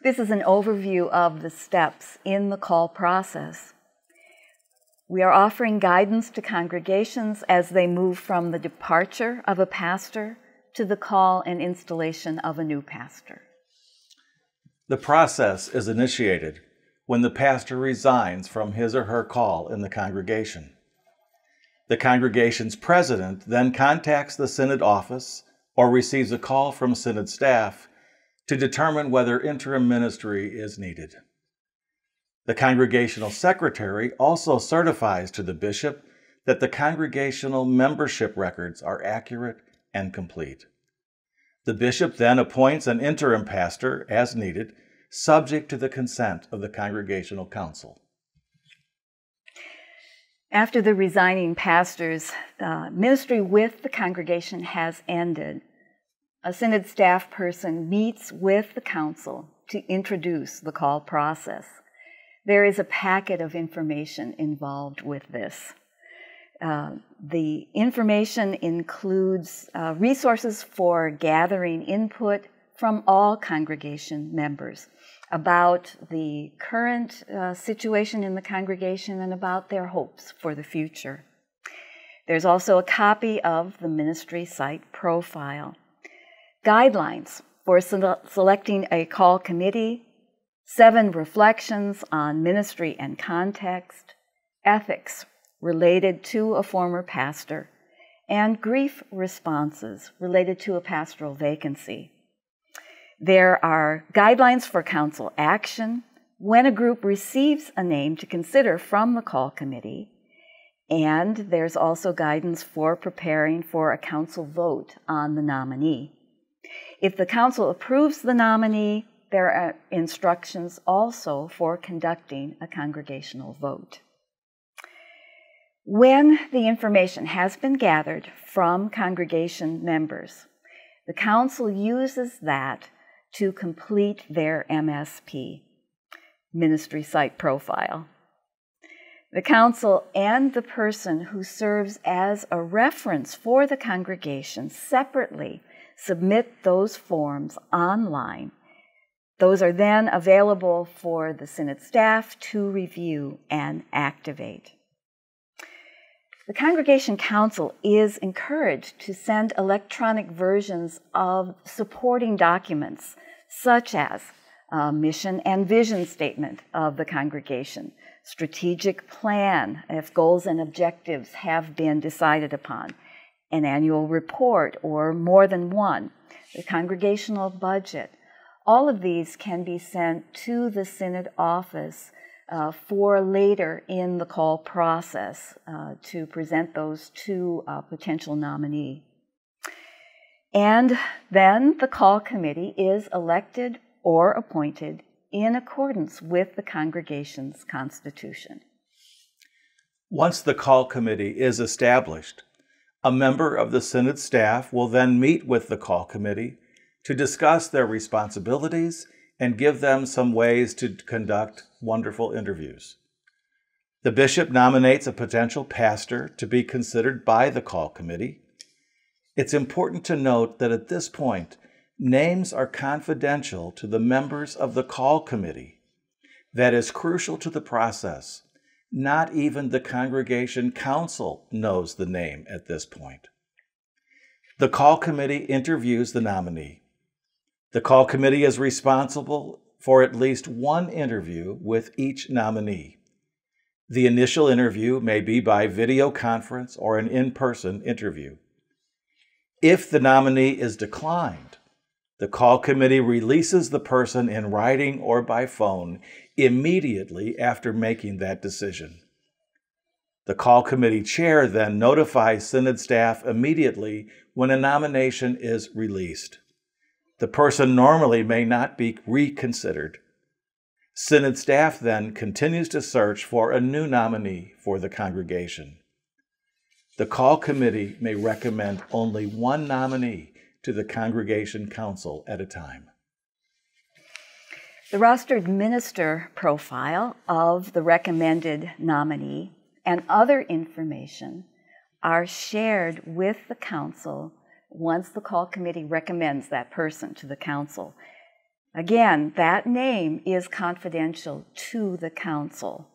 This is an overview of the steps in the call process. We are offering guidance to congregations as they move from the departure of a pastor to the call and installation of a new pastor. The process is initiated when the pastor resigns from his or her call in the congregation. The congregation's president then contacts the synod office or receives a call from synod staff to determine whether interim ministry is needed. The congregational secretary also certifies to the bishop that the congregational membership records are accurate and complete. The bishop then appoints an interim pastor as needed, subject to the consent of the congregational council. After the resigning pastor's ministry with the congregation has ended, a synod staff person meets with the council to introduce the call process. There is a packet of information involved with this. The information includes resources for gathering input from all congregation members about the current situation in the congregation and about their hopes for the future. There's also a copy of the ministry site profile, guidelines for selecting a call committee, 7 reflections on ministry and context, ethics related to a former pastor, and grief responses related to a pastoral vacancy. There are guidelines for council action when a group receives a name to consider from the call committee, and there's also guidance for preparing for a council vote on the nominee. If the council approves the nominee, there are instructions also for conducting a congregational vote. When the information has been gathered from congregation members, the council uses that to complete their MSP, ministry site profile. The council and the person who serves as a reference for the congregation separately submit those forms online. Those are then available for the synod staff to review and activate. The Congregation Council is encouraged to send electronic versions of supporting documents, such as a mission and vision statement of the congregation, strategic plan if goals and objectives have been decided upon, an annual report or more than one, the congregational budget. All of these can be sent to the synod office for later in the call process to present those to a potential nominee. And then the call committee is elected or appointed in accordance with the congregation's constitution. Once the call committee is established, a member of the synod staff will then meet with the call committee to discuss their responsibilities and give them some ways to conduct wonderful interviews. The bishop nominates a potential pastor to be considered by the call committee. It's important to note that at this point, names are confidential to the members of the call committee. That is crucial to the process. Not even the congregation council knows the name at this point. The call committee interviews the nominee. The call committee is responsible for at least one interview with each nominee. The initial interview may be by video conference or an in-person interview. If the nominee is declined, the call committee releases the person in writing or by phone immediately after making that decision. The call committee chair then notifies synod staff immediately when a nomination is released. The person normally may not be reconsidered. Synod staff then continues to search for a new nominee for the congregation. The call committee may recommend only one nominee to the congregation council at a time. The rostered minister profile of the recommended nominee and other information are shared with the council once the call committee recommends that person to the council. Again, that name is confidential to the council.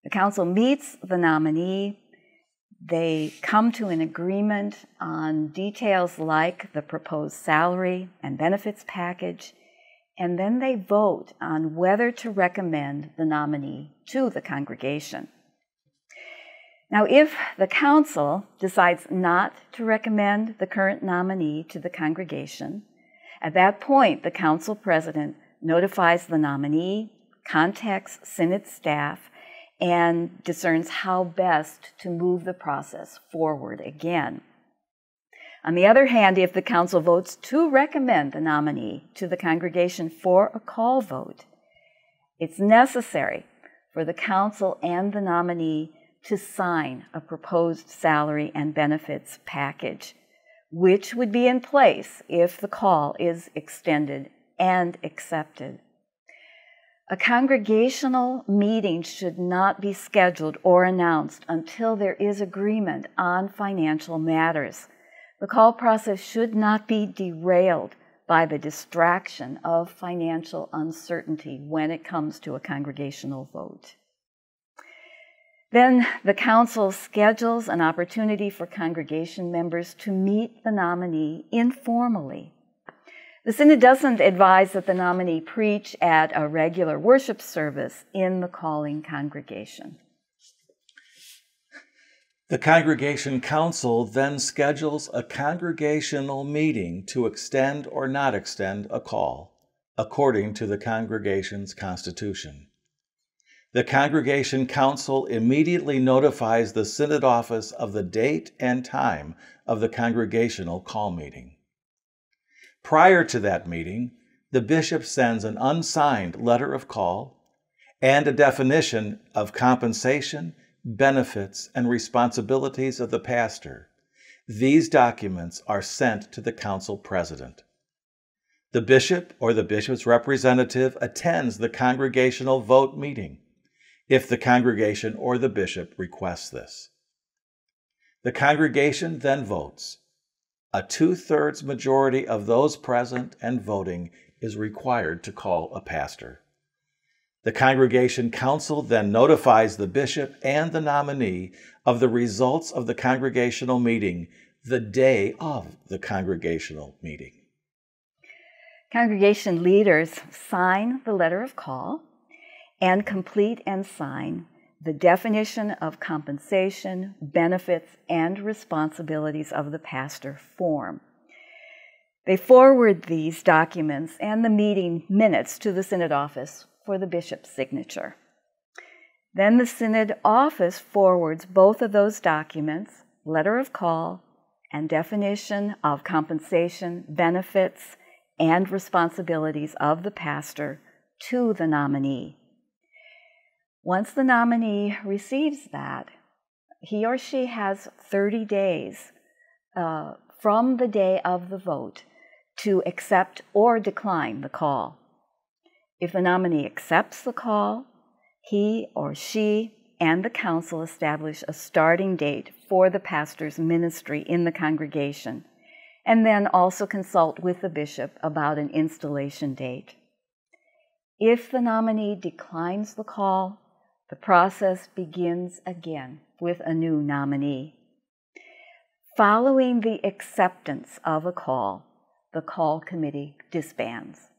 The council meets the nominee. They come to an agreement on details like the proposed salary and benefits package, and then they vote on whether to recommend the nominee to the congregation. Now, if the council decides not to recommend the current nominee to the congregation, at that point, the council president notifies the nominee, contacts Synod staff, and discerns how best to move the process forward again. On the other hand, if the council votes to recommend the nominee to the congregation for a call vote, it's necessary for the council and the nominee to sign a proposed salary and benefits package, which would be in place if the call is extended and accepted. A congregational meeting should not be scheduled or announced until there is agreement on financial matters. The call process should not be derailed by the distraction of financial uncertainty when it comes to a congregational vote. Then the council schedules an opportunity for congregation members to meet the nominee informally. The Synod doesn't advise that the nominee preach at a regular worship service in the calling congregation. The Congregation Council then schedules a congregational meeting to extend or not extend a call, according to the congregation's constitution. The Congregation Council immediately notifies the Synod office of the date and time of the congregational call meeting. Prior to that meeting, the bishop sends an unsigned letter of call and a definition of compensation, benefits, and responsibilities of the pastor. These documents are sent to the council president. The bishop or the bishop's representative attends the congregational vote meeting, if the congregation or the bishop requests this. The congregation then votes. A 2/3 majority of those present and voting is required to call a pastor. The Congregation Council then notifies the bishop and the nominee of the results of the congregational meeting the day of the congregational meeting. Congregation leaders sign the letter of call and complete and sign the definition of compensation, benefits, and responsibilities of the pastor form. They forward these documents and the meeting minutes to the Synod office for the bishop's signature. Then the Synod office forwards both of those documents, letter of call and definition of compensation, benefits, and responsibilities of the pastor, to the nominee. Once the nominee receives that, he or she has 30 days from the day of the vote to accept or decline the call. If the nominee accepts the call, he or she and the council establish a starting date for the pastor's ministry in the congregation, and then also consult with the bishop about an installation date. If the nominee declines the call, the process begins again with a new nominee. Following the acceptance of a call, the call committee disbands.